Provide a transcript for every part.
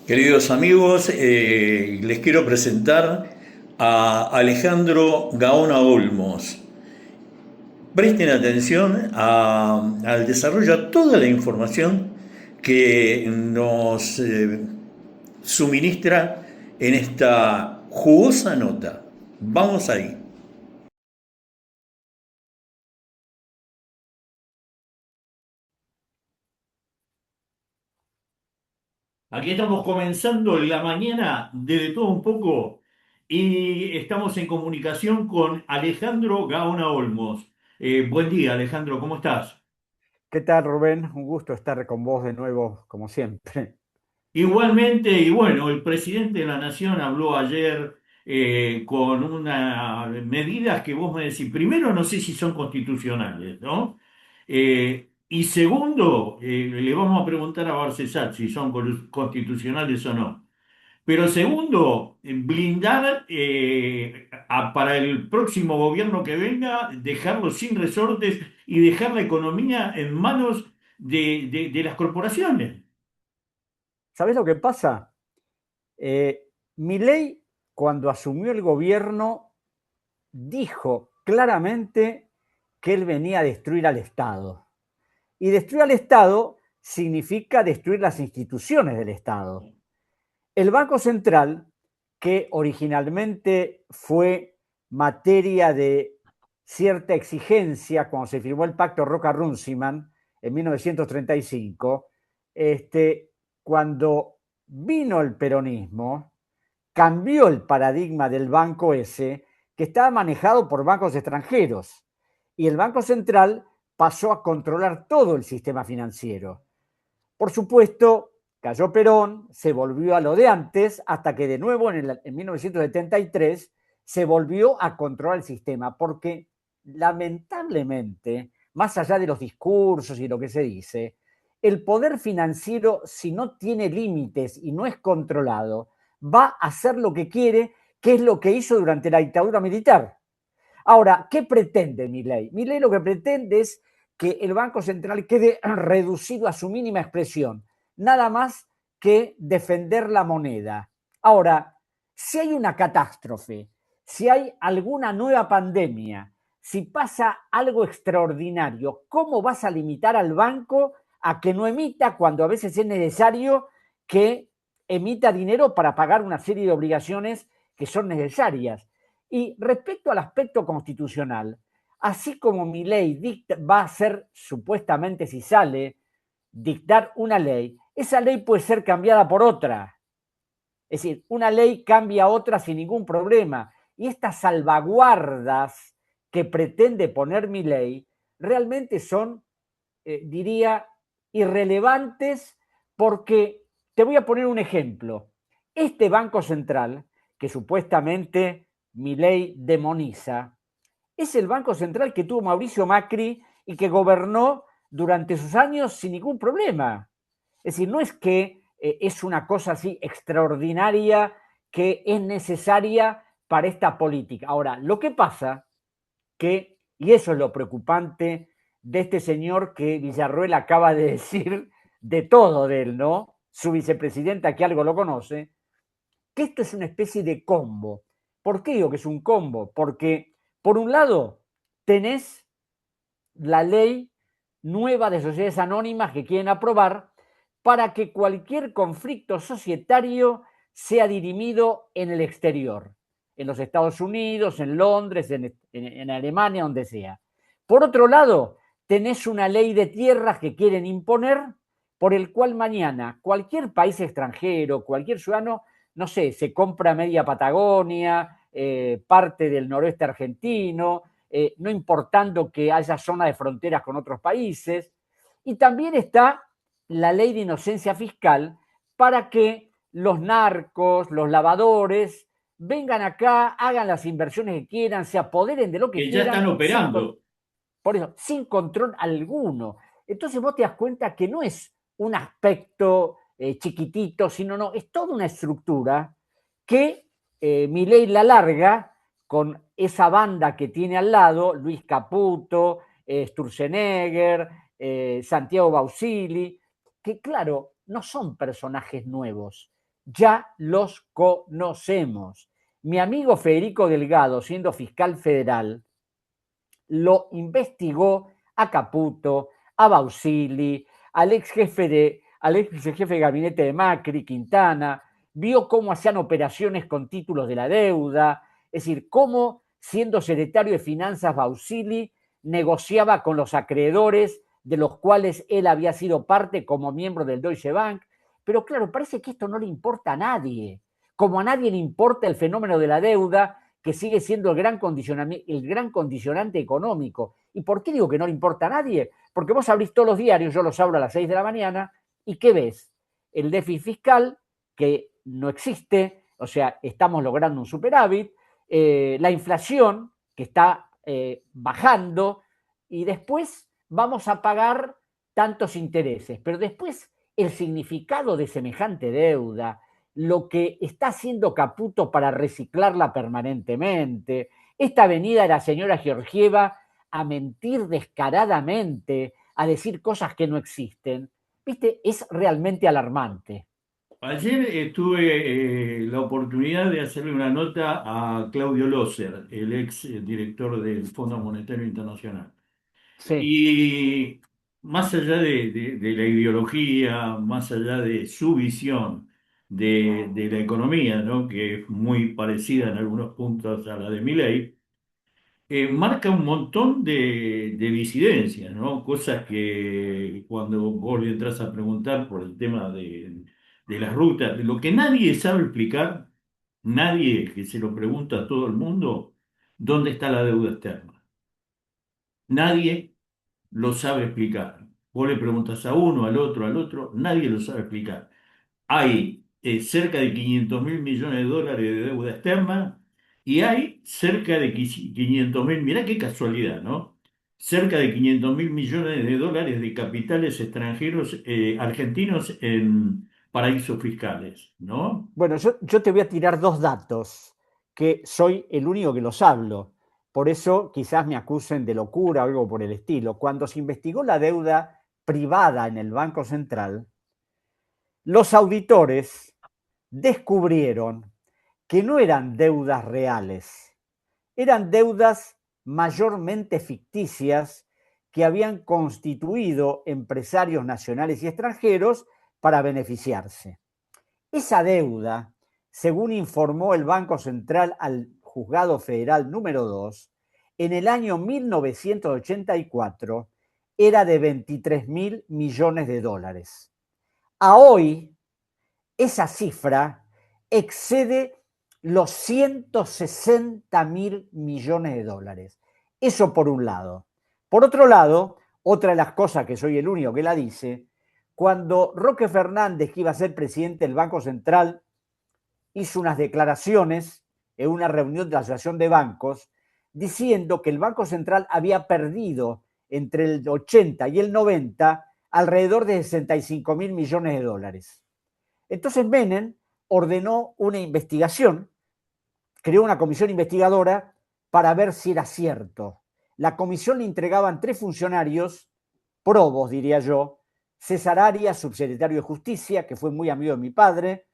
Queridos amigos, les quiero presentar a Alejandro Gaona Olmos. Presten atención al desarrollo, a toda la información que nos suministra en esta jugosa nota. Vamos ahí. Aquí estamos comenzando la mañana de todo un poco y estamos en comunicación con Alejandro Gaona Olmos. Buen día, Alejandro, ¿cómo estás? ¿Qué tal, Rubén? Un gusto estar con vos de nuevo, como siempre. Igualmente, y bueno, el presidente de la Nación habló ayer con unas medidas que vos me decís, primero no sé si son constitucionales, ¿no? Y segundo, le vamos a preguntar a Barcesat si son constitucionales o no. Pero segundo, blindar para el próximo gobierno que venga, dejarlo sin resortes y dejar la economía en manos de las corporaciones. ¿Sabés lo que pasa? Milei, cuando asumió el gobierno, dijo claramente que él venía a destruir al Estado. Y destruir al Estado significa destruir las instituciones del Estado. El Banco Central, que originalmente fue materia de cierta exigencia cuando se firmó el pacto Roca-Runciman en 1935, cuando vino el peronismo, cambió el paradigma del banco ese, que estaba manejado por bancos extranjeros, y el Banco Central pasó a controlar todo el sistema financiero. Por supuesto, cayó Perón, se volvió a lo de antes, hasta que de nuevo en 1973 se volvió a controlar el sistema, porque lamentablemente, más allá de los discursos y lo que se dice, el poder financiero, si no tiene límites y no es controlado, va a hacer lo que quiere, que es lo que hizo durante la dictadura militar. Ahora, ¿qué pretende Milei? Milei lo que pretende es que el Banco Central quede reducido a su mínima expresión, nada más que defender la moneda. Ahora, si hay una catástrofe, si hay alguna nueva pandemia, si pasa algo extraordinario, ¿cómo vas a limitar al banco a que no emita cuando a veces es necesario que emita dinero para pagar una serie de obligaciones que son necesarias? Y respecto al aspecto constitucional, así como mi ley va a ser supuestamente, si sale, dictar una ley, esa ley puede ser cambiada por otra. Es decir, una ley cambia a otra sin ningún problema. Y estas salvaguardas que pretende poner mi ley realmente son, diría, irrelevantes porque, te voy a poner un ejemplo. Este Banco Central, que supuestamente mi ley demoniza, es el Banco Central que tuvo Mauricio Macri y que gobernó durante sus años sin ningún problema. Es decir, no es que es una cosa así extraordinaria que es necesaria para esta política. Ahora, lo que pasa que, y eso es lo preocupante de este señor que Villarroel acaba de decir de todo de él, ¿no? Su vicepresidenta, que algo lo conoce, que esto es una especie de combo. ¿Por qué digo que es un combo? Porque, por un lado, tenés la ley nueva de sociedades anónimas que quieren aprobar para que cualquier conflicto societario sea dirimido en el exterior, en los Estados Unidos, en Londres, en Alemania, donde sea. Por otro lado, tenés una ley de tierras que quieren imponer, por el cual mañana cualquier país extranjero, cualquier ciudadano, no sé, se compra media Patagonia, parte del noroeste argentino, no importando que haya zona de fronteras con otros países. Y también está la ley de inocencia fiscal para que los narcos, los lavadores, vengan acá, hagan las inversiones que quieran, se apoderen de lo que Que ya están quieran, operando. por eso, sin control alguno. Entonces vos te das cuenta que no es un aspecto chiquitito, sino no, es toda una estructura que Milei la larga con esa banda que tiene al lado, Luis Caputo, Sturzenegger, Santiago Bausili, que claro, no son personajes nuevos. ya los conocemos. Mi amigo Federico Delgado, siendo fiscal federal, lo investigó a Caputo, a Bausili, al ex jefe de gabinete de Macri, Quintana, vio cómo hacían operaciones con títulos de la deuda, es decir, cómo, siendo secretario de Finanzas Bausili, negociaba con los acreedores de los cuales él había sido parte como miembro del Deutsche Bank. Pero claro, parece que esto no le importa a nadie, como a nadie le importa el fenómeno de la deuda, que sigue siendo el gran condicionante económico. ¿Y por qué digo que no le importa a nadie? Porque vos abrís todos los diarios, yo los abro a las 6 de la mañana, ¿y qué ves? El déficit fiscal, que no existe, o sea, estamos logrando un superávit, la inflación, que está bajando, y después vamos a pagar tantos intereses. Pero después el significado de semejante deuda, lo que está haciendo Caputo para reciclarla permanentemente, esta venida de la señora Georgieva a mentir descaradamente, a decir cosas que no existen, ¿viste? Es realmente alarmante. Ayer tuve la oportunidad de hacerle una nota a Claudio Loser, el ex director del Fondo Monetario Internacional. Sí. Y más allá de la ideología, más allá de su visión de la economía, ¿no? Que es muy parecida en algunos puntos a la de Milei, marca un montón de disidencias, ¿no? Cosas que cuando vos le entras a preguntar por el tema de las rutas, de lo que nadie sabe explicar, nadie que se lo pregunta a todo el mundo, ¿dónde está la deuda externa? Nadie lo sabe explicar. Vos le preguntas a uno, al otro, nadie lo sabe explicar. Hay cerca de 500 mil millones de dólares de deuda externa y hay cerca de 500 mil, mirá qué casualidad, ¿no? Cerca de 500 mil millones de dólares de capitales extranjeros argentinos en paraísos fiscales, ¿no? Bueno, yo te voy a tirar dos datos, que soy el único que los hablo. Por eso quizás me acusen de locura o algo por el estilo. Cuando se investigó la deuda privada en el Banco Central, los auditores descubrieron que no eran deudas reales, eran deudas mayormente ficticias que habían constituido empresarios nacionales y extranjeros para beneficiarse. Esa deuda, según informó el Banco Central al Juzgado Federal número 2, en el año 1984 era de 23 mil millones de dólares. A hoy, esa cifra excede los 160 mil millones de dólares. Eso por un lado. Por otro lado, otra de las cosas que soy el único que la dice, cuando Roque Fernández, que iba a ser presidente del Banco Central, hizo unas declaraciones en una reunión de la Asociación de Bancos diciendo que el Banco Central había perdido entre el 80 y el 90 alrededor de 65 mil millones de dólares. Entonces Menem ordenó una investigación, creó una comisión investigadora para ver si era cierto. La comisión le entregaban 3 funcionarios, probos diría yo: César Arias, subsecretario de Justicia, que fue muy amigo de mi padre;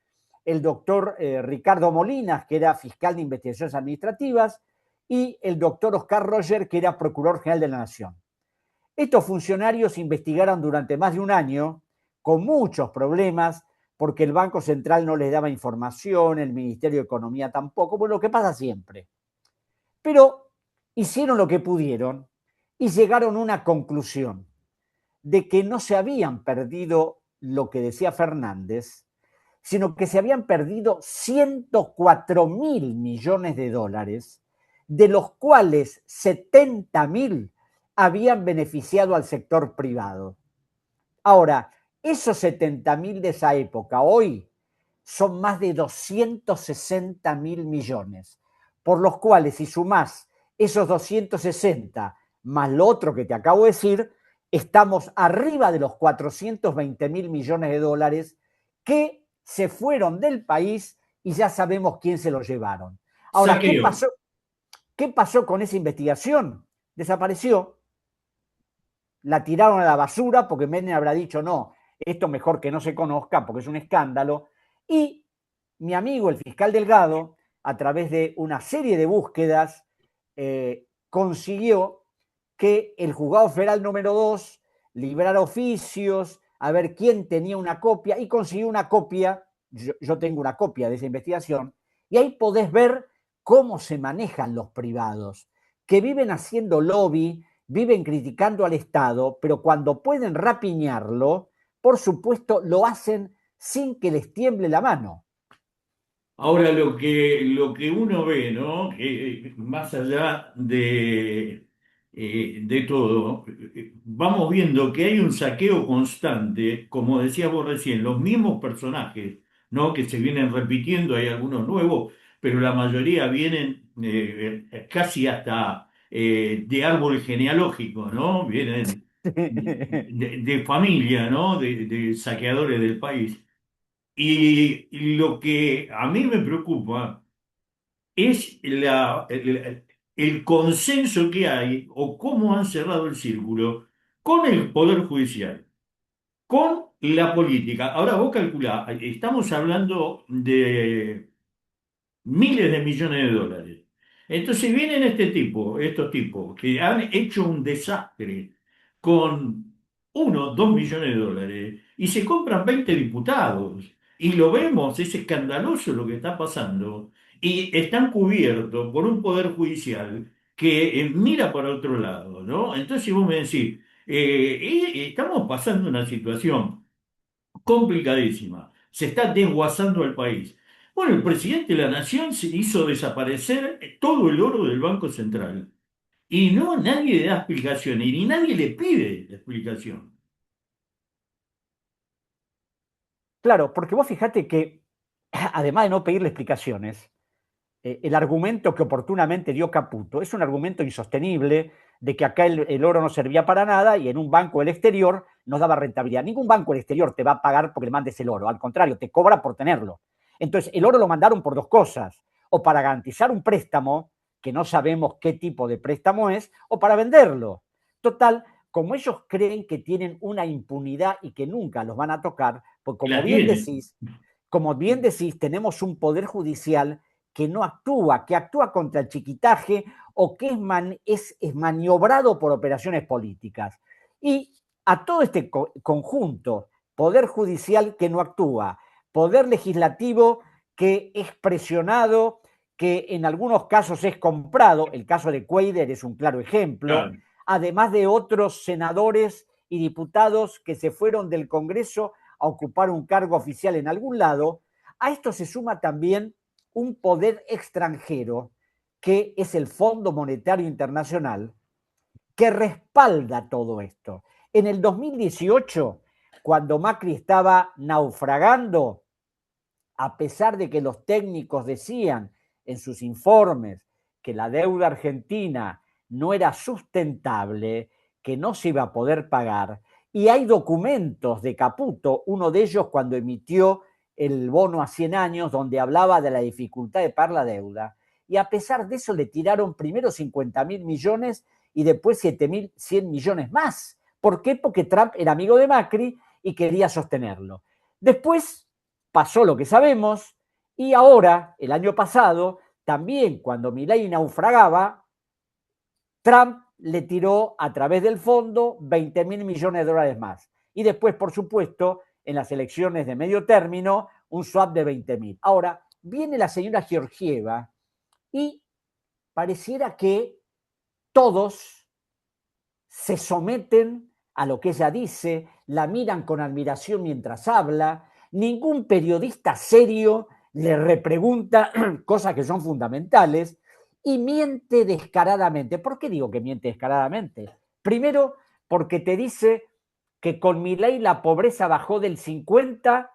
el doctor Ricardo Molinas, que era fiscal de investigaciones administrativas; y el doctor Oscar Roger, que era procurador general de la Nación. Estos funcionarios investigaron durante más de un año, con muchos problemas, porque el Banco Central no les daba información, el Ministerio de Economía tampoco, pues lo que pasa siempre. Pero hicieron lo que pudieron y llegaron a una conclusión de que no se habían perdido lo que decía Fernández, sino que se habían perdido 104 mil millones de dólares, de los cuales 70 mil habían beneficiado al sector privado. Ahora, esos 70 mil de esa época hoy son más de 260 mil millones, por los cuales si sumás esos 260 más lo otro que te acabo de decir, estamos arriba de los 420 mil millones de dólares que se fueron del país y ya sabemos quién se los llevaron. Ahora, Saqueo. ¿qué pasó con esa investigación? Desapareció, la tiraron a la basura porque Menem habrá dicho no, esto mejor que no se conozca porque es un escándalo, y mi amigo, el fiscal Delgado, a través de una serie de búsquedas, consiguió que el juzgado federal número 2 librara oficios, a ver quién tenía una copia, y consiguió una copia, yo tengo una copia de esa investigación, y ahí podés ver cómo se manejan los privados, que viven haciendo lobby, viven criticando al Estado, pero cuando pueden rapiñarlo, por supuesto, lo hacen sin que les tiemble la mano. Ahora lo que uno ve, ¿no? Que más allá de todo, vamos viendo que hay un saqueo constante, como decías vos recién, los mismos personajes, ¿no? Que se vienen repitiendo, hay algunos nuevos, pero la mayoría vienen casi hasta de árbol genealógico, ¿no? Vienen de familia, ¿no? De saqueadores del país. Y lo que a mí me preocupa es el consenso que hay o cómo han cerrado el círculo con el Poder Judicial, con la política. Ahora vos calculá, estamos hablando de miles de millones de dólares. Entonces vienen estos tipos que han hecho un desastre con 1, 2 millones de dólares y se compran 20 diputados. Y lo vemos, es escandaloso lo que está pasando. Y están cubiertos por un poder judicial que mira para otro lado, ¿no? Entonces vos me decís, estamos pasando una situación complicadísima. Se está desguazando el país. Bueno, el presidente de la Nación se hizo desaparecer todo el oro del Banco Central. Y no, nadie le da explicaciones, y ni nadie le pide explicación. Claro, porque vos fijate que, además de no pedirle explicaciones, el argumento que oportunamente dio Caputo es un argumento insostenible de que acá el oro no servía para nada y en un banco del exterior nos daba rentabilidad. Ningún banco del exterior te va a pagar porque le mandes el oro, al contrario, te cobra por tenerlo. Entonces, el oro lo mandaron por dos cosas, o para garantizar un préstamo, que no sabemos qué tipo de préstamo es, o para venderlo. Total, como ellos creen que tienen una impunidad y que nunca los van a tocar, pues La tiene. como bien decís, tenemos un poder judicial que no actúa, que actúa contra el chiquitaje o que es maniobrado por operaciones políticas. Y a todo este conjunto, poder judicial que no actúa, poder legislativo que es presionado, que en algunos casos es comprado, el caso de Cuader es un claro ejemplo, Claro. además de otros senadores y diputados que se fueron del Congreso a ocupar un cargo oficial en algún lado, a esto se suma también un poder extranjero que es el Fondo Monetario Internacional, que respalda todo esto. En el 2018, cuando Macri estaba naufragando, a pesar de que los técnicos decían en sus informes que la deuda argentina no era sustentable, que no se iba a poder pagar, y hay documentos de Caputo, uno de ellos cuando emitió el bono a 100 años, donde hablaba de la dificultad de pagar la deuda, y a pesar de eso le tiraron primero 50.000 millones y después 7.100 millones más. ¿Por qué? Porque Trump era amigo de Macri y quería sostenerlo. Después pasó lo que sabemos y ahora, el año pasado, también cuando Milei naufragaba, Trump le tiró a través del fondo 20.000 millones de dólares más. Y después, por supuesto, en las elecciones de medio término, un swap de 20.000. Ahora, viene la señora Georgieva y pareciera que todos se someten a lo que ella dice, la miran con admiración mientras habla, ningún periodista serio le repregunta cosas que son fundamentales y miente descaradamente. ¿Por qué digo que miente descaradamente? Primero, porque te dice que con mi ley la pobreza bajó del 50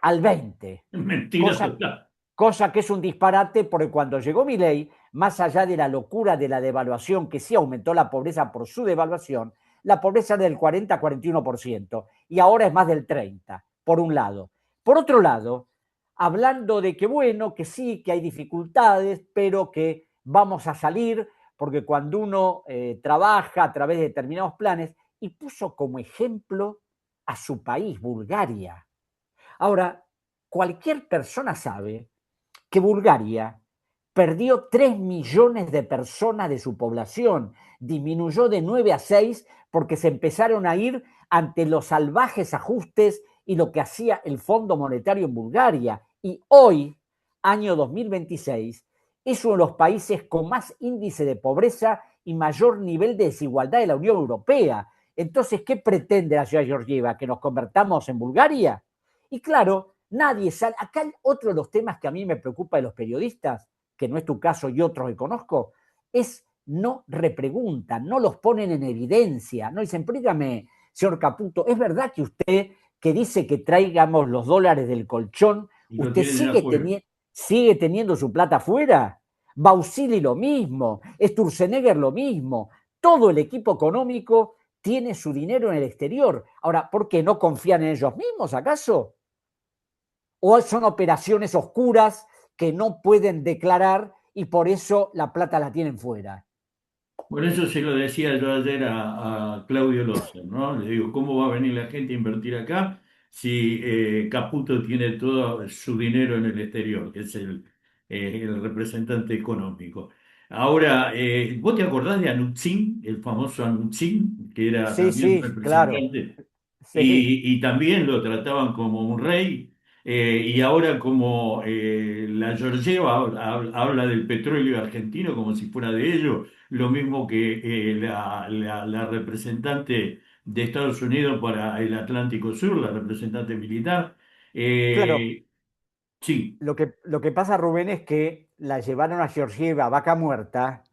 al 20, Mentira cosa, total. cosa que es un disparate porque cuando llegó mi ley, más allá de la locura de la devaluación, que sí aumentó la pobreza por su devaluación, la pobreza era del 40 a 41% y ahora es más del 30%, por un lado. Por otro lado, hablando de que bueno, que sí, que hay dificultades, pero que vamos a salir, porque cuando uno trabaja a través de determinados planes, y puso como ejemplo a su país, Bulgaria. Ahora, cualquier persona sabe que Bulgaria perdió 3 millones de personas de su población, disminuyó de 9 a 6 porque se empezaron a ir ante los salvajes ajustes y lo que hacía el Fondo Monetario en Bulgaria. Y hoy, año 2026, es uno de los países con más índice de pobreza y mayor nivel de desigualdad de la Unión Europea. Entonces, ¿qué pretende la ciudad Georgieva? ¿Que nos convertamos en Bulgaria? Y claro, nadie sabe. Acá otro de los temas que a mí me preocupa de los periodistas, que no es tu caso y otros que conozco, es no repreguntan, no los ponen en evidencia, no dicen, explícame, señor Caputo, ¿es verdad que usted que dice que traigamos los dólares del colchón, Y lo usted tienen afuera. sigue teniendo su plata afuera? Bausili lo mismo, Sturzenegger lo mismo, todo el equipo económico tiene su dinero en el exterior. Ahora, ¿por qué no confían en ellos mismos, acaso? ¿O son operaciones oscuras que no pueden declarar y por eso la plata la tienen fuera? Por eso se lo decía yo ayer a Claudio Loza, ¿no? Le digo, ¿cómo va a venir la gente a invertir acá si Caputo tiene todo su dinero en el exterior, que es el representante económico? Ahora, ¿vos te acordás de Anutzin, el famoso Anutzin, que era Sí, también sí, claro. representante? Sí, Y también lo trataban como un rey. Y ahora como la Georgieva habla del petróleo argentino como si fuera de ellos, lo mismo que la representante de Estados Unidos para el Atlántico Sur, la representante militar. claro. Eh, sí, Lo que pasa, Rubén, es que la llevaron a Georgieva, vaca muerta,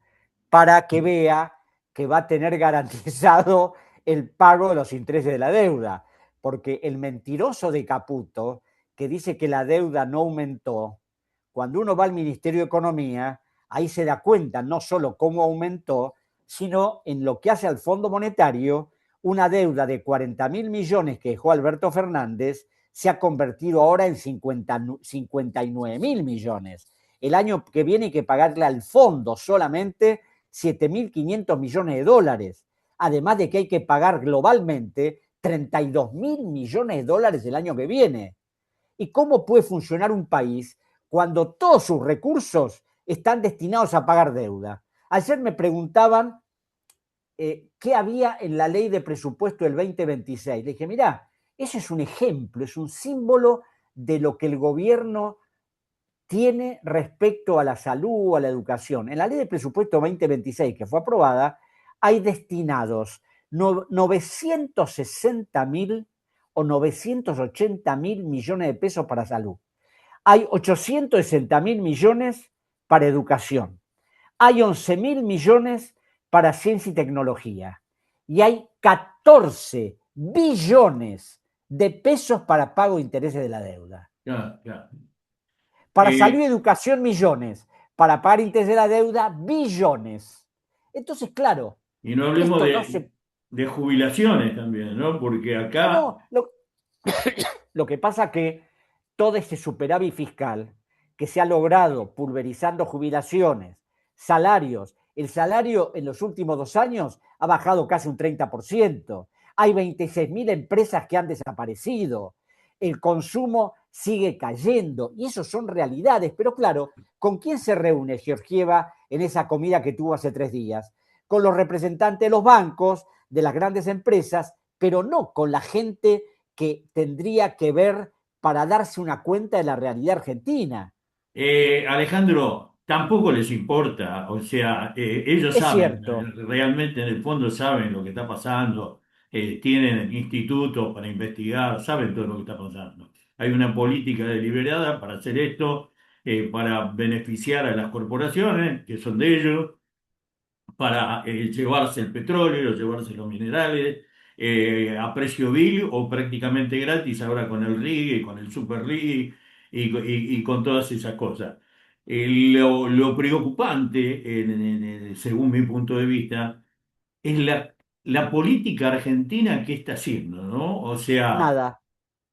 para que vea que va a tener garantizado el pago de los intereses de la deuda. Porque el mentiroso de Caputo, que dice que la deuda no aumentó, cuando uno va al Ministerio de Economía, ahí se da cuenta no solo cómo aumentó, sino en lo que hace al Fondo Monetario, una deuda de 40.000 millones que dejó Alberto Fernández se ha convertido ahora en 59.000 millones. El año que viene hay que pagarle al fondo solamente 7.500 millones de dólares. Además de que hay que pagar globalmente 32.000 millones de dólares el año que viene. ¿Y cómo puede funcionar un país cuando todos sus recursos están destinados a pagar deuda? Ayer me preguntaban qué había en la ley de presupuesto del 2026. Le dije, mirá, ese es un ejemplo, es un símbolo de lo que el gobierno tiene respecto a la salud, a la educación. En la ley de presupuesto 2026 que fue aprobada, hay destinados 960.000 o 980.000 millones de pesos para salud. Hay 860.000 millones para educación. Hay 11.000 millones para ciencia y tecnología. Y hay 14 billones de pesos para pago de intereses de la deuda. ya, ya. Para salud y Eh, educación, millones. Para pagar intereses de la deuda, billones. Entonces, claro, y no hablemos esto no se... de jubilaciones también, ¿no? Porque No, acá no, lo que pasa que todo este superávit fiscal que se ha logrado pulverizando jubilaciones, salarios, el salario en los últimos 2 años ha bajado casi un 30%. Hay 26.000 empresas que han desaparecido. El consumo sigue cayendo y eso son realidades. Pero claro, ¿con quién se reúne Georgieva en esa comida que tuvo hace 3 días? Con los representantes de los bancos, de las grandes empresas, pero no con la gente que tendría que ver para darse una cuenta de la realidad argentina. Alejandro, tampoco les importa, o sea, ellos Es saben, cierto, realmente en el fondo saben lo que está pasando, tienen institutos para investigar, saben todo lo que está pasando. Hay una política deliberada para hacer esto, para beneficiar a las corporaciones, que son de ellos, para llevarse el petróleo, llevarse los minerales a precio vil o prácticamente gratis ahora con el rig y con el super rig y con todas esas cosas. Lo preocupante, según mi punto de vista, es la política argentina que está haciendo, ¿no? O sea, nada,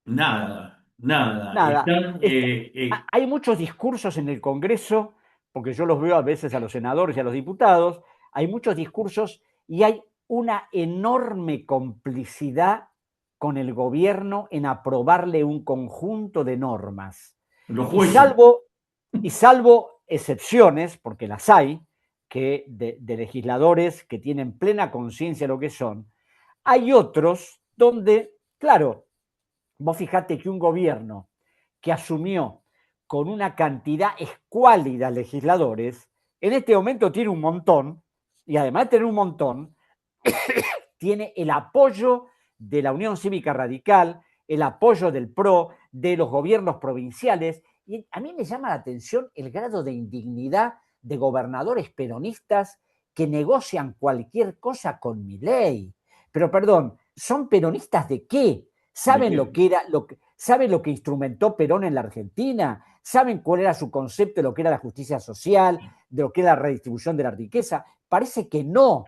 nada, nada. nada. Están, Hay muchos discursos en el Congreso, porque yo los veo a veces a los senadores y a los diputados, hay muchos discursos y hay una enorme complicidad con el gobierno en aprobarle un conjunto de normas. Los Y jueces. salvo, y salvo excepciones, porque las hay, que de legisladores que tienen plena conciencia de lo que son, hay otros donde, claro, vos fijate que un gobierno que asumió con una cantidad escuálida de legisladores, en este momento tiene un montón, y además de tener un montón, tiene el apoyo de la Unión Cívica Radical, el apoyo del PRO, de los gobiernos provinciales, y a mí me llama la atención el grado de indignidad de gobernadores peronistas que negocian cualquier cosa con Milei. Pero perdón, ¿son peronistas de qué? ¿De ¿Saben lo qué? que era, saben lo que instrumentó Perón en la Argentina? ¿Saben cuál era su concepto de lo que era la justicia social, de lo que era la redistribución de la riqueza? Parece que no.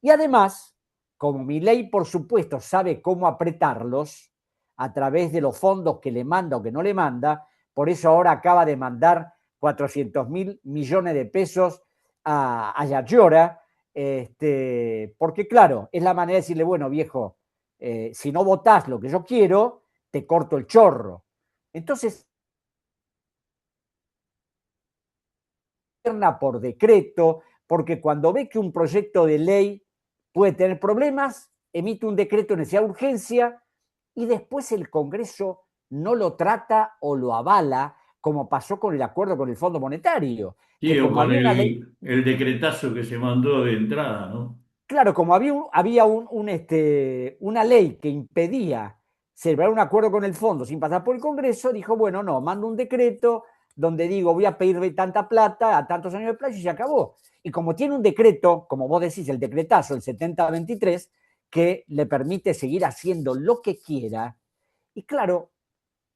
Y además, como Milei, por supuesto, sabe cómo apretarlos a través de los fondos que le manda o que no le manda, por eso ahora acaba de mandar 400.000 millones de pesos a Yayora, porque claro, es la manera de decirle, bueno, viejo, si no votás lo que yo quiero, te corto el chorro. Entonces, por decreto, porque cuando ve que un proyecto de ley puede tener problemas, emite un decreto de necesidad de urgencia y después el Congreso no lo trata o lo avala, como pasó con el acuerdo con el Fondo Monetario, Sí, que o como con había una ley, el decretazo que se mandó de entrada, ¿no? claro, como había una ley que impedía celebrar un acuerdo con el fondo sin pasar por el Congreso, dijo, bueno, no, mando un decreto donde digo, voy a pedirle tanta plata a tantos años de plazo y se acabó. Y como tiene un decreto, como vos decís, el decretazo, el 7023, que le permite seguir haciendo lo que quiera, y claro,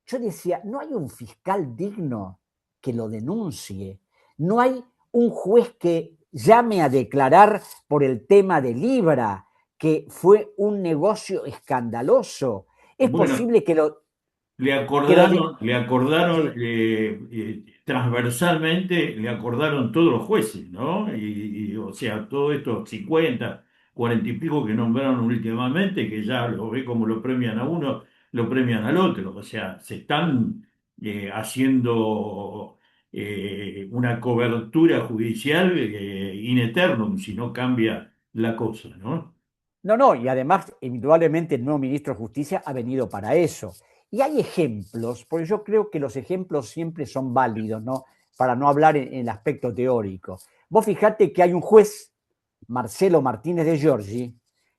yo decía, no hay un fiscal digno que lo denuncie, no hay un juez que llame a declarar por el tema de Libra, que fue un negocio escandaloso. Es Bueno, posible que lo de... le acordaron Sí. transversalmente, le acordaron todos los jueces, ¿no? O sea, todo esto, 50, 40 y pico que nombraron últimamente, que ya lo ve como lo premian a uno, lo premian al otro. O sea, se están haciendo una cobertura judicial in eternum si no cambia la cosa, ¿no? No, no, y además, indudablemente, el nuevo ministro de Justicia ha venido para eso. Y hay ejemplos, porque yo creo que los ejemplos siempre son válidos, ¿no? Para no hablar en el aspecto teórico. Vos fijate que hay un juez, Marcelo Martínez de Giorgi,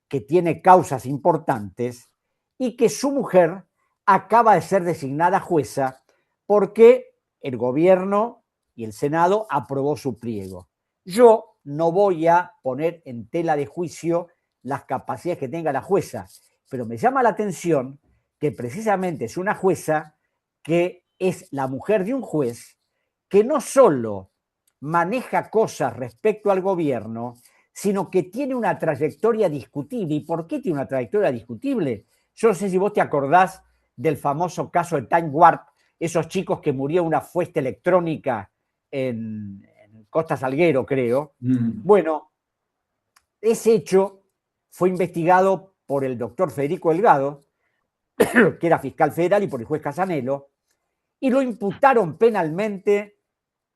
que tiene causas importantes y que su mujer acaba de ser designada jueza porque el gobierno y el Senado aprobó su pliego. Yo no voy a poner en tela de juicio las capacidades que tenga la jueza, pero me llama la atención que precisamente es una jueza que es la mujer de un juez que no solo maneja cosas respecto al gobierno, sino que tiene una trayectoria discutible. ¿Y por qué tiene una trayectoria discutible? Yo no sé si vos te acordás del famoso caso de Time Warp, esos chicos que murieron una fuesta electrónica en Costa Salguero, creo. Mm. Bueno, ese hecho fue investigado por el doctor Federico Delgado, que era fiscal federal, y por el juez Casanelo, y lo imputaron penalmente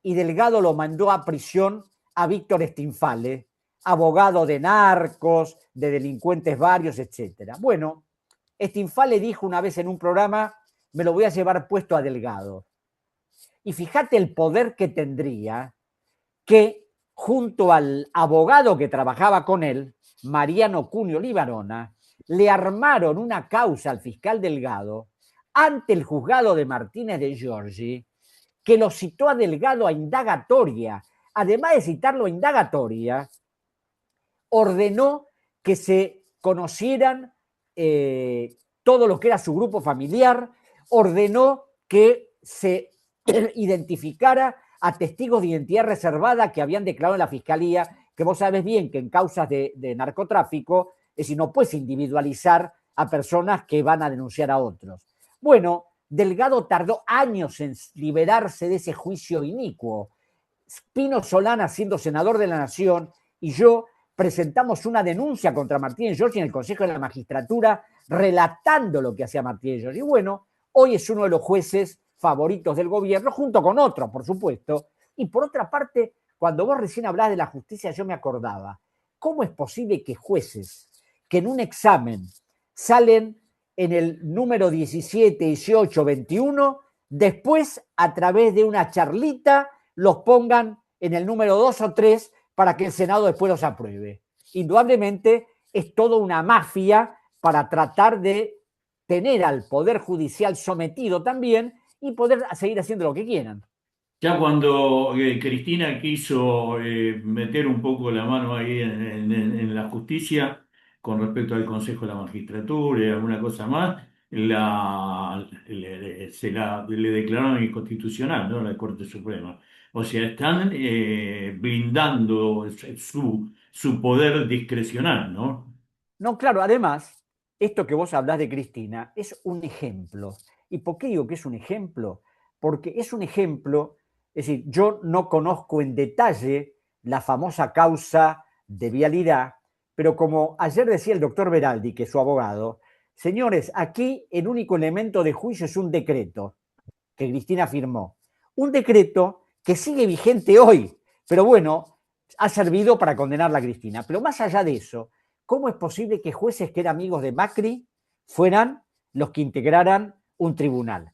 y Delgado lo mandó a prisión a Víctor Stinfale, abogado de narcos, de delincuentes varios, etcétera. Bueno, Stinfale dijo una vez en un programa, me lo voy a llevar puesto a Delgado. Y fíjate el poder que tendría que junto al abogado que trabajaba con él, Mariano Cunio Libarona, le armaron una causa al fiscal Delgado ante el juzgado de Martínez de Giorgi, que lo citó a Delgado a indagatoria. Además de citarlo a indagatoria, ordenó que se conocieran todo lo que era su grupo familiar, ordenó que se identificara a testigos de identidad reservada que habían declarado en la fiscalía, que vos sabés bien que en causas de narcotráfico, es decir, no puedes individualizar a personas que van a denunciar a otros. Bueno, Delgado tardó años en liberarse de ese juicio inicuo. Pino Solana siendo senador de la Nación y yo presentamos una denuncia contra Martínez Giorgi en el Consejo de la Magistratura relatando lo que hacía Martínez Giorgi. Y bueno, hoy es uno de los jueces favoritos del gobierno, junto con otros, por supuesto. Y por otra parte, cuando vos recién hablás de la justicia, yo me acordaba, ¿cómo es posible que jueces que en un examen salen en el número 17, 18, 21, después a través de una charlita los pongan en el número 2 o 3 para que el Senado después los apruebe? Indudablemente es toda una mafia para tratar de tener al Poder Judicial sometido también y poder seguir haciendo lo que quieran. Ya cuando Cristina quiso meter un poco la mano ahí en la justicia con respecto al Consejo de la Magistratura y alguna cosa más, le declararon inconstitucional, ¿no? La Corte Suprema. O sea, están blindando su poder discrecional, ¿no? No, claro, además, esto que vos hablás de Cristina es un ejemplo. ¿Y por qué digo que es un ejemplo? Porque es un ejemplo, es decir, yo no conozco en detalle la famosa causa de vialidad, pero como ayer decía el doctor Beraldi, que es su abogado, señores, aquí el único elemento de juicio es un decreto que Cristina firmó. Un decreto que sigue vigente hoy, pero bueno, ha servido para condenar a Cristina. Pero más allá de eso, ¿cómo es posible que jueces que eran amigos de Macri fueran los que integraran un tribunal?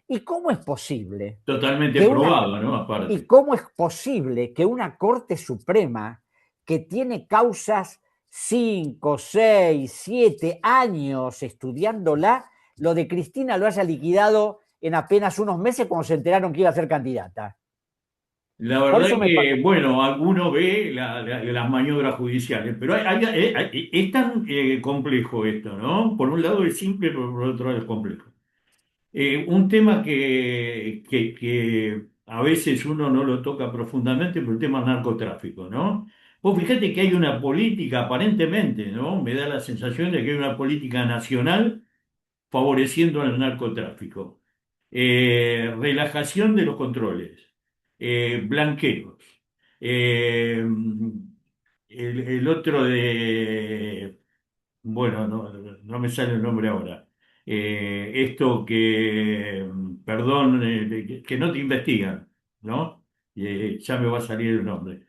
¿Y cómo es posible Totalmente que una probado, ¿no? ¿Y Aparte. cómo es posible que una Corte Suprema que tiene causas 5, 6, 7 años estudiándola, lo de Cristina lo haya liquidado en apenas unos meses cuando se enteraron que iba a ser candidata? La Por verdad eso me que, bueno, alguno ve las maniobras judiciales, pero es tan complejo esto, ¿no? Por un lado es simple, pero por otro lado es complejo. Un tema que a veces uno no lo toca profundamente, pero el tema del narcotráfico, ¿no? Vos fíjate que hay una política, aparentemente, ¿no? Me da la sensación de que hay una política nacional favoreciendo al narcotráfico. Relajación de los controles, blanqueos. Eh, el otro de, bueno, no me sale el nombre ahora. Esto que, perdón, que no te investigan, ¿no? Ya me va a salir el nombre.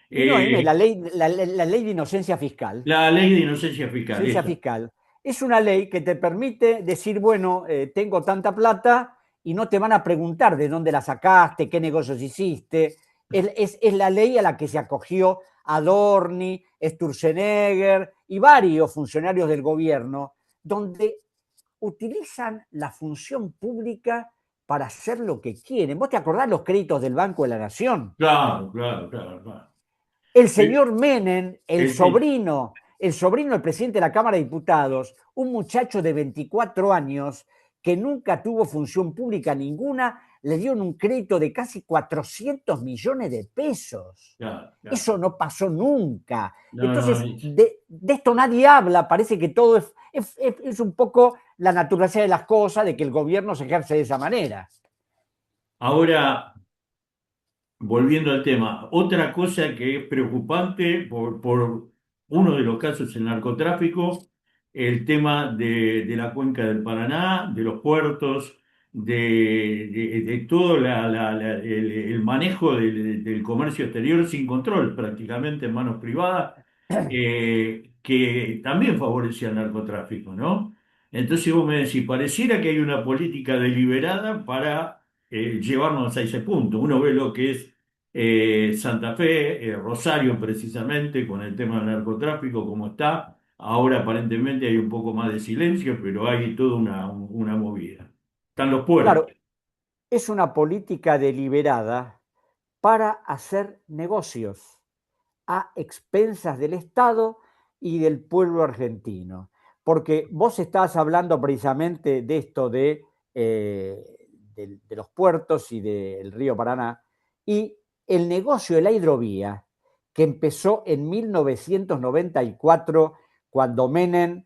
Y no, Eh, la ley de inocencia fiscal. la ley de inocencia fiscal, Inocencia esa. fiscal es una ley que te permite decir, bueno, tengo tanta plata y no te van a preguntar de dónde la sacaste, qué negocios hiciste. Es la ley a la que se acogió Adorni, Sturzenegger y varios funcionarios del gobierno, donde utilizan la función pública para hacer lo que quieren. ¿Vos te acordás los créditos del Banco de la Nación? Claro, claro, claro, claro. El Eh, señor Menem, el- el sobrino del presidente de la Cámara de Diputados, un muchacho de 24 años que nunca tuvo función pública ninguna, le dieron un crédito de casi 400 millones de pesos. claro, claro. Eso no pasó nunca. No, no, Entonces, de esto nadie habla, parece que todo es un poco la naturaleza de las cosas, de que el gobierno se ejerce de esa manera. ahora, volviendo al tema, otra cosa que es preocupante por uno de los casos del narcotráfico, el tema de la cuenca del Paraná, de los puertos, de todo el manejo del comercio exterior sin control, prácticamente en manos privadas, que también favorece al narcotráfico, ¿no? Entonces vos me decís, pareciera que hay una política deliberada para llevarnos a ese punto. Uno ve lo que es Santa Fe, Rosario precisamente, con el tema del narcotráfico, como está. Ahora aparentemente hay un poco más de silencio, pero hay toda una movida. Están los puertos. Claro, es una política deliberada para hacer negocios a expensas del Estado y del pueblo argentino. Porque vos estás hablando precisamente de esto de los puertos y del río Paraná, y el negocio de la hidrovía, que empezó en 1994, cuando Menem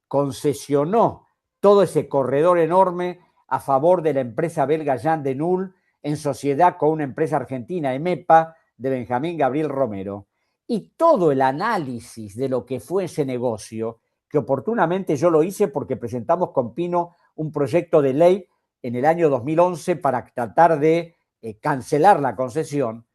concesionó todo ese corredor enorme a favor de la empresa belga Jean de Null en sociedad con una empresa argentina, EMEPA, de Benjamín Gabriel Romero. y todo el análisis de lo que fue ese negocio, que oportunamente yo lo hice porque presentamos con Pino un proyecto de ley en el año 2011 para tratar de cancelar la concesión,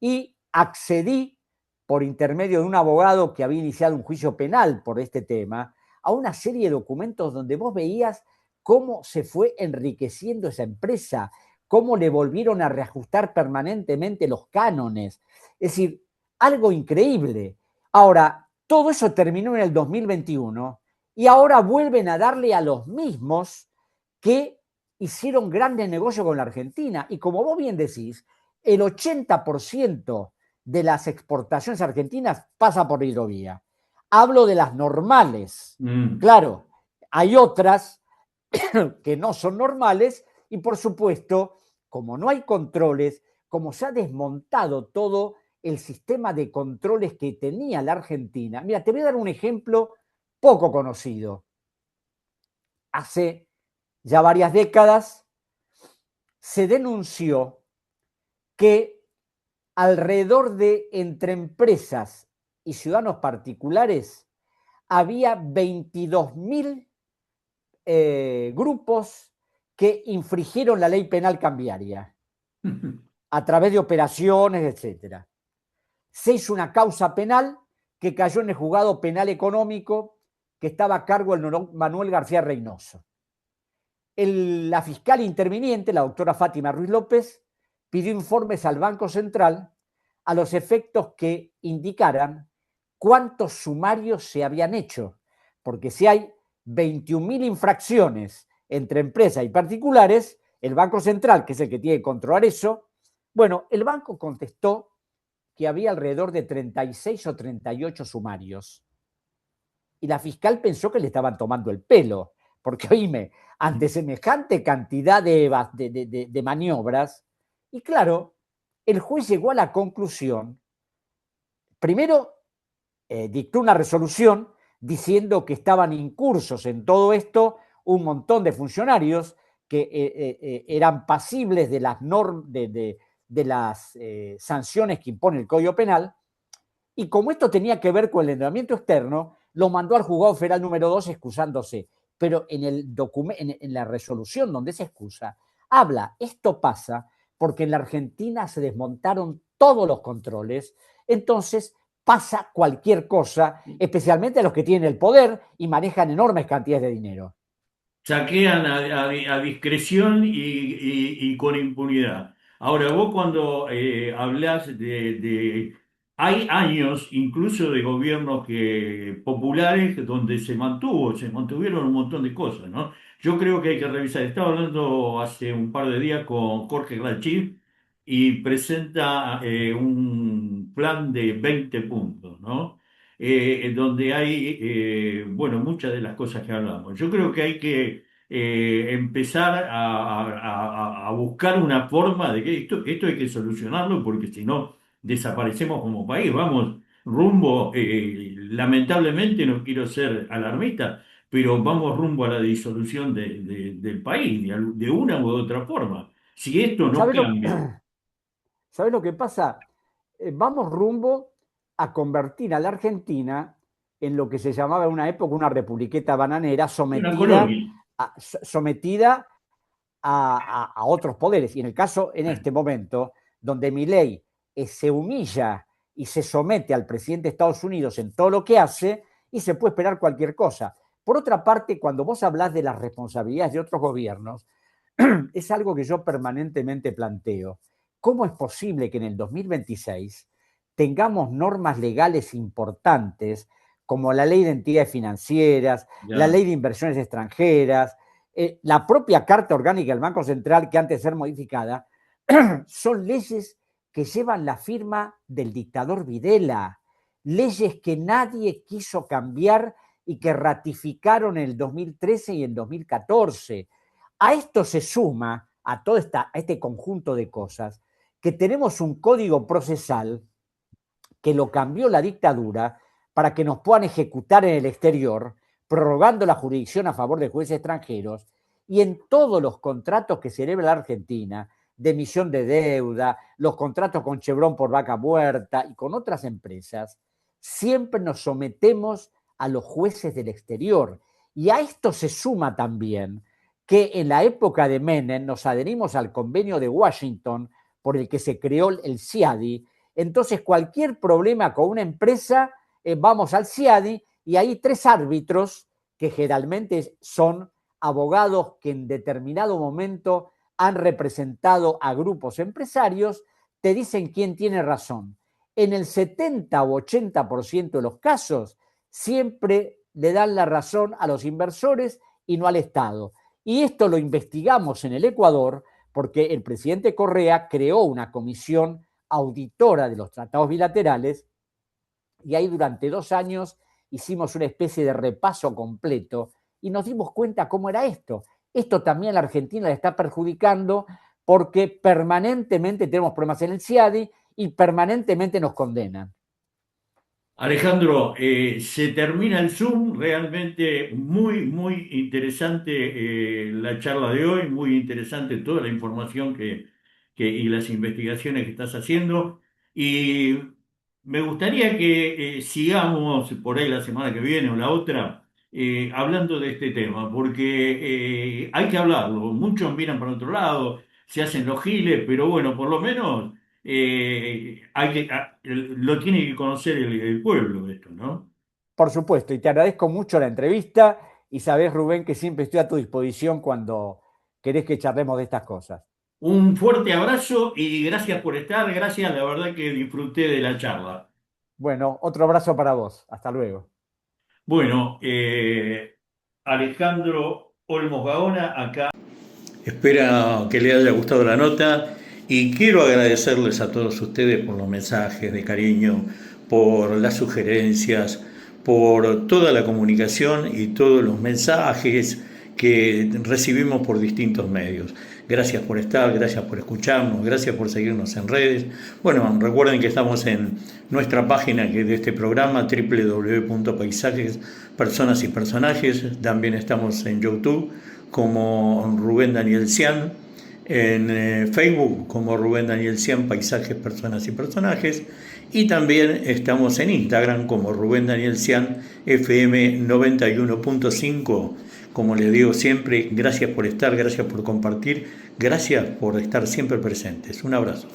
y accedí por intermedio de un abogado que había iniciado un juicio penal por este tema, a una serie de documentos donde vos veías cómo se fue enriqueciendo esa empresa, cómo le volvieron a reajustar permanentemente los cánones. Es decir, algo increíble. Ahora, todo eso terminó en el 2021 y ahora vuelven a darle a los mismos que hicieron grandes negocios con la Argentina. Y como vos bien decís, el 80% de las exportaciones argentinas pasa por hidrovía. Hablo de las normales. Mm. Claro, hay otras que no son normales y por supuesto, como no hay controles, como se ha desmontado todo el sistema de controles que tenía la Argentina. Mira, te voy a dar un ejemplo poco conocido. Hace ya varias décadas se denunció que alrededor de entre empresas y ciudadanos particulares había 22.000 grupos que infringieron la ley penal cambiaria a través de operaciones, etcétera. Se hizo una causa penal que cayó en el juzgado penal económico que estaba a cargo del Manuel García Reynoso. La fiscal interviniente, la doctora Fátima Ruiz López, pidió informes al Banco Central a los efectos que indicaran cuántos sumarios se habían hecho, porque si hay 21.000 infracciones entre empresas y particulares, el Banco Central, que es el que tiene que controlar eso, bueno, el banco contestó que había alrededor de 36 o 38 sumarios. Y la fiscal pensó que le estaban tomando el pelo, porque oíme, ante semejante cantidad de maniobras, y claro, el juez llegó a la conclusión, primero dictó una resolución diciendo que estaban incursos en todo esto un montón de funcionarios que eran pasibles de las, de las sanciones que impone el Código Penal, y como esto tenía que ver con el endeudamiento externo, lo mandó al juzgado federal número 2 excusándose. Pero en la resolución donde se excusa, habla, esto pasa porque en la Argentina se desmontaron todos los controles, entonces pasa cualquier cosa, especialmente a los que tienen el poder y manejan enormes cantidades de dinero. Saquean a discreción y con impunidad. Ahora, vos cuando hablás Hay años incluso de gobiernos populares donde se mantuvieron un montón de cosas, ¿no? Yo creo que hay que revisar. Estaba hablando hace un par de días con Jorge Glachir y presenta un plan de 20 puntos, ¿no? Donde hay, bueno, muchas de las cosas que hablamos. Yo creo que hay que empezar a buscar una forma de que esto hay que solucionarlo porque si no desaparecemos como país. Vamos rumbo, lamentablemente no quiero ser alarmista, pero vamos rumbo a la disolución del país, de una u otra forma. Si esto no ¿Sabes lo, cambia, ¿Sabes lo que pasa? Vamos rumbo a convertir a la Argentina en lo que se llamaba en una época una republiqueta bananera una sometida colonia. sometida a otros poderes. Y en el caso, en este momento, donde Milei se humilla y se somete al presidente de Estados Unidos en todo lo que hace, y se puede esperar cualquier cosa. Por otra parte, cuando vos hablás de las responsabilidades de otros gobiernos, es algo que yo permanentemente planteo. ¿Cómo es posible que en el 2026 tengamos normas legales importantes como la ley de entidades financieras, la Ya. ley de inversiones extranjeras, la propia Carta Orgánica del Banco Central, que antes de ser modificada, son leyes que llevan la firma del dictador Videla, leyes que nadie quiso cambiar y que ratificaron en el 2013 y en 2014? A esto se suma, a todo este conjunto de cosas, que tenemos un código procesal que lo cambió la dictadura para que nos puedan ejecutar en el exterior, prorrogando la jurisdicción a favor de jueces extranjeros, y en todos los contratos que celebra la Argentina de emisión de deuda, los contratos con Chevron por vaca muerta y con otras empresas, siempre nos sometemos a los jueces del exterior. Y a esto se suma también que en la época de Menem nos adherimos al convenio de Washington por el que se creó el CIADI. Entonces, cualquier problema con una empresa, vamos al CIADI y hay 3 árbitros que generalmente son abogados que en determinado momento han representado a grupos empresarios, te dicen quién tiene razón. En el 70 o 80% de los casos, siempre le dan la razón a los inversores y no al Estado. Y esto lo investigamos en el Ecuador porque el presidente Correa creó una comisión auditora de los tratados bilaterales y ahí durante 2 años hicimos una especie de repaso completo y nos dimos cuenta cómo era esto. Esto también a la Argentina le está perjudicando porque permanentemente tenemos problemas en el CIADI y permanentemente nos condenan. Alejandro, se termina el Zoom, realmente muy, muy interesante la charla de hoy, muy interesante toda la información y las investigaciones que estás haciendo. Y me gustaría que sigamos por ahí la semana que viene o la otra hablando de este tema, porque hay que hablarlo. Muchos miran para otro lado, se hacen los giles, pero bueno, por lo menos lo tiene que conocer el pueblo esto, ¿no? Por supuesto, y te agradezco mucho la entrevista y sabés, Rubén, que siempre estoy a tu disposición cuando querés que charlemos de estas cosas. Un fuerte abrazo y gracias por estar, gracias, la verdad que disfruté de la charla. Bueno, otro abrazo para vos. Hasta luego. Bueno, Alejandro Olmos Gaona, acá. Espero que le haya gustado la nota y quiero agradecerles a todos ustedes por los mensajes de cariño, por las sugerencias, por toda la comunicación y todos los mensajes que recibimos por distintos medios. Gracias por estar, gracias por escucharnos, gracias por seguirnos en redes. Bueno, recuerden que estamos en nuestra página de este programa, www.paisajes, personas y personajes. También estamos en YouTube como Rubén Daniel Cian, en Facebook como Rubén Daniel Cian, Paisajes, Personas y Personajes, y también estamos en Instagram como Rubén Daniel Cian, FM 91.5. Como les digo siempre, gracias por estar, gracias por compartir, gracias por estar siempre presentes. Un abrazo.